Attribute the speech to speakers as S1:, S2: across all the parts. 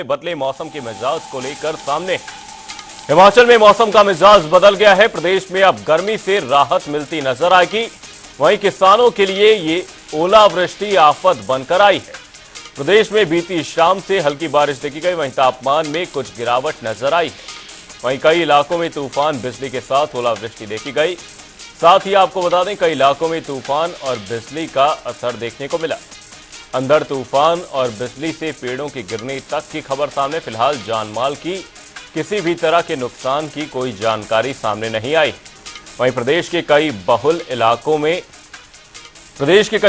S1: बदले मौसम के मिजाज को लेकर सामने हिमाचल में मौसम का मिजाज बदल गया है। प्रदेश में अब गर्मी से राहत मिलती नजर आएगी। वहीं किसानों के लिए ये ओलावृष्टि आफत बनकर आई है। प्रदेश में बीती शाम से हल्की बारिश देखी गई। वहीं तापमान में कुछ गिरावट नजर आई है। वहीं कई इलाकों में तूफान बिजली के साथ ओलावृष्टि देखी गई। साथ ही आपको बता दें, कई इलाकों में तूफान और बिजली का असर देखने को मिला। अंधड़ तूफान और बिजली से पेड़ों के गिरने तक की खबर सामने। फिलहाल जानमाल की किसी भी तरह के नुकसान की कोई जानकारी सामने नहीं आई। वहीं प्रदेश के कई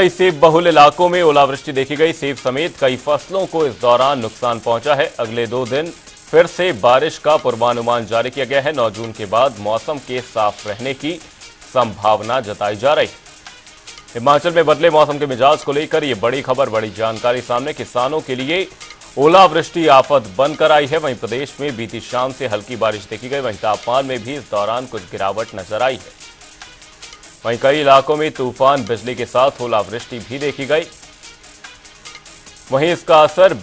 S1: सेब बहुल इलाकों में ओलावृष्टि देखी गई। सेब समेत कई फसलों को इस दौरान नुकसान पहुंचा है। अगले 2 दिन फिर से बारिश का पूर्वानुमान जारी किया गया है। 9 जून के बाद मौसम के साफ रहने की संभावना जताई जा रही है। हिमाचल में बदले मौसम के मिजाज को लेकर ये बड़ी खबर, बड़ी जानकारी सामने। किसानों के लिए ओलावृष्टि आफत बनकर आई है। वहीं प्रदेश में बीती शाम से हल्की बारिश देखी गई। वहीं तापमान में भी इस दौरान कुछ गिरावट नजर आई है। वहीं कई इलाकों में तूफान बिजली के साथ ओलावृष्टि भी देखी गई। वहीं इसका असर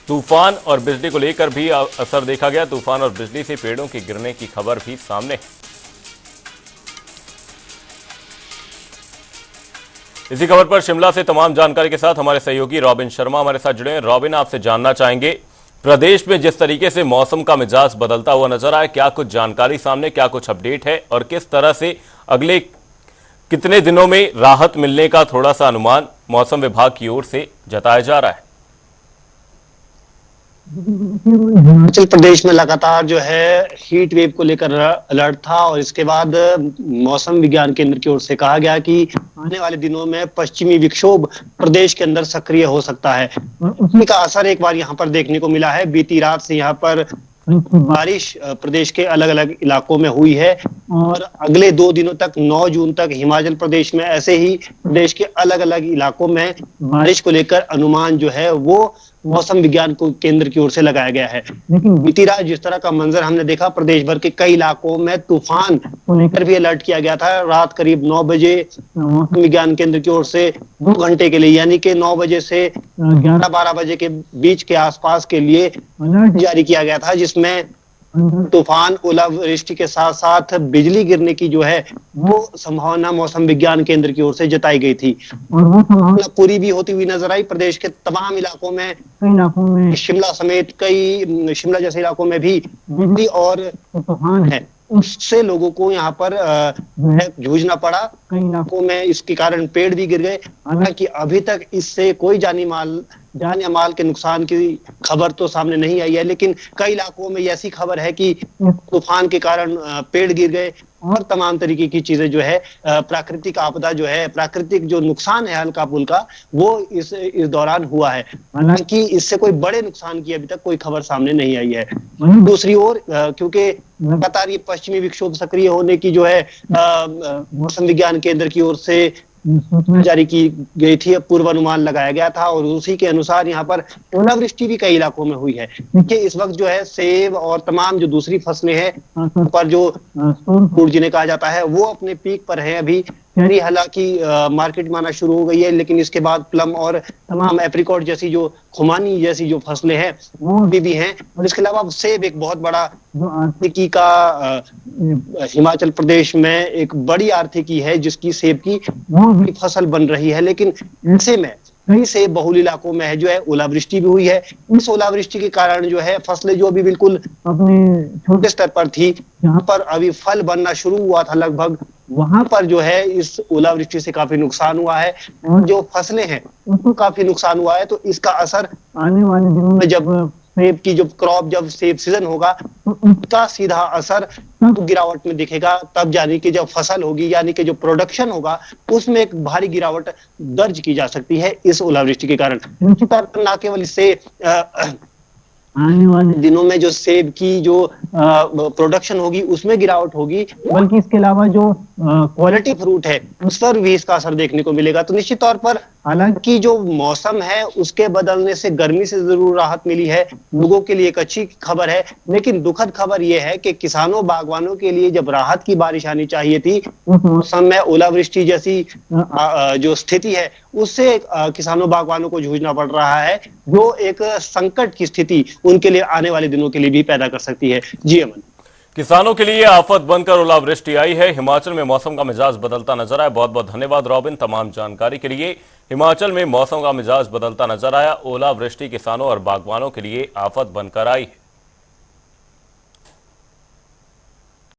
S1: तूफान और बिजली को लेकर भी असर देखा गया। तूफान और बिजली से पेड़ों के गिरने की खबर भी सामने है। इसी खबर पर शिमला से तमाम जानकारी के साथ हमारे सहयोगी रॉबिन शर्मा हमारे साथ जुड़े हैं। रॉबिन, आपसे जानना चाहेंगे, प्रदेश में जिस तरीके से मौसम का मिजाज बदलता हुआ नजर आया, क्या कुछ जानकारी सामने, क्या कुछ अपडेट है और किस तरह से अगले कितने दिनों में राहत मिलने का थोड़ा सा अनुमान मौसम विभाग की ओर से जताया जा रहा है?
S2: हिमाचल प्रदेश में लगातार जो है हीट वेव को लेकर अलर्ट था और इसके बाद मौसम विज्ञान केंद्र की ओर से कहा गया कि आने वाले दिनों में पश्चिमी विक्षोभ प्रदेश के अंदर सक्रिय हो सकता है। उसी का असर एक बार यहाँ पर देखने को मिला है। बीती रात से यहाँ पर बारिश प्रदेश के अलग अलग इलाकों में हुई है और अगले 2 दिनों तक 9 जून तक हिमाचल प्रदेश में ऐसे ही प्रदेश के अलग अलग इलाकों में बारिश को लेकर अनुमान जो है वो मौसम विज्ञान को केंद्र की ओर से लगाया गया है। लेकिन बीती रात जिस तरह का मंजर हमने देखा, प्रदेश भर के कई इलाकों में तूफान को लेकर भी अलर्ट किया गया था। रात करीब 9 बजे मौसम विज्ञान केंद्र की ओर से 2 घंटे के लिए, यानी कि 9 बजे से 11-12 बजे के बीच के आसपास के लिए अलर्ट जारी किया गया था, जिसमें तूफान, ओलावृष्टि के साथ साथ बिजली गिरने की जो है वो संभावना मौसम विज्ञान केंद्र की ओर से जताई गई थी और वो संभावना पूरी भी होती हुई नजर आई। प्रदेश के तमाम इलाकों में, कई इलाकों में, शिमला समेत कई शिमला जैसे इलाकों में भी बिजली और तूफान है, उससे लोगों को यहाँ पर जूझना पड़ा। कई इलाकों में इसके कारण पेड़ भी गिर गए। हालांकि अभी तक इससे कोई जान या माल के नुकसान की खबर तो सामने नहीं आई है, लेकिन कई इलाकों में ऐसी खबर है कि तूफान के कारण पेड़ गिर गए और तमाम तरीके की चीजें जो है, प्राकृतिक आपदा जो है, प्राकृतिक जो नुकसान है हल्का फुल्का, वो इस दौरान हुआ है। हालांकि इससे कोई बड़े नुकसान की अभी तक कोई खबर सामने नहीं आई है। वहीं दूसरी ओर क्योंकि लगातार ये पश्चिमी विक्षोभ सक्रिय होने की जो है मौसम विज्ञान केंद्र की ओर से सूचना जारी की गई थी, पूर्वानुमान लगाया गया था और उसी के अनुसार यहाँ पर ओलावृष्टि भी कई इलाकों में हुई है। देखिए, इस वक्त जो है सेब और तमाम जो दूसरी फसलें हैं पर जो सूरजमुखी जिन्हें कहा जाता है वो अपने पीक पर है। अभी चेरी हालांकि मार्केट में आना शुरू हो गई है, लेकिन इसके बाद प्लम और तमाम एप्रिकॉट जैसी जो खुमानी जैसी जो फसलें हैं वो भी हैं। और इसके अलावा सेब एक बहुत बड़ा जो आर्थिकी का हिमाचल प्रदेश में एक बड़ी आर्थिकी है, जिसकी सेब की वो भी फसल बन रही है। लेकिन ऐसे में कई सेब बहुल इलाकों में है जो है ओलावृष्टि भी हुई है। इस ओलावृष्टि के कारण जो है फसलें जो अभी बिल्कुल अपने छोटे स्तर पर थी, जहां पर अभी फल बनना शुरू हुआ था लगभग, वहां पर जो है इस ओलावृष्टि से काफी नुकसान हुआ है और जो फसलें हैं उनको काफी नुकसान हुआ है। तो इसका असर आने वाले दिनों में जब सेब की जो क्रॉप, जब सेब सीजन होगा तो उसका सीधा असर तब गिरावट में दिखेगा, तब यानी कि जब फसल होगी, यानी कि जो प्रोडक्शन होगा उसमें एक भारी गिरावट दर्ज की जा सकती है इस ओलावृष्टि के कारण। निश्चित तौर पर न केवल इससे आने वाले दिनों में जो सेब की जो प्रोडक्शन होगी उसमें गिरावट होगी, बल्कि इसके अलावा जो क्वालिटी फ्रूट है उस पर भी इसका असर देखने को मिलेगा। तो निश्चित तौर पर हालांकि जो मौसम है उसके बदलने से गर्मी से जरूर राहत मिली है, लोगों के लिए एक अच्छी खबर है, लेकिन दुखद खबर यह है कि किसानों बागवानों के लिए जब राहत की बारिश आनी चाहिए थी उस मौसम में ओलावृष्टि जैसी जो स्थिति है उससे किसानों बागवानों को जूझना पड़ रहा है, जो एक संकट की स्थिति उनके लिए आने वाले दिनों के लिए भी पैदा कर सकती है। जी अमन।
S1: किसानों के लिए आफत बनकर ओलावृष्टि आई है। हिमाचल में मौसम का मिजाज बदलता नजर आया। बहुत बहुत धन्यवाद रॉबिन तमाम जानकारी के लिए। हिमाचल में मौसम का मिजाज बदलता नजर आया। ओलावृष्टि किसानों और बागवानों के लिए आफत बनकर आई है।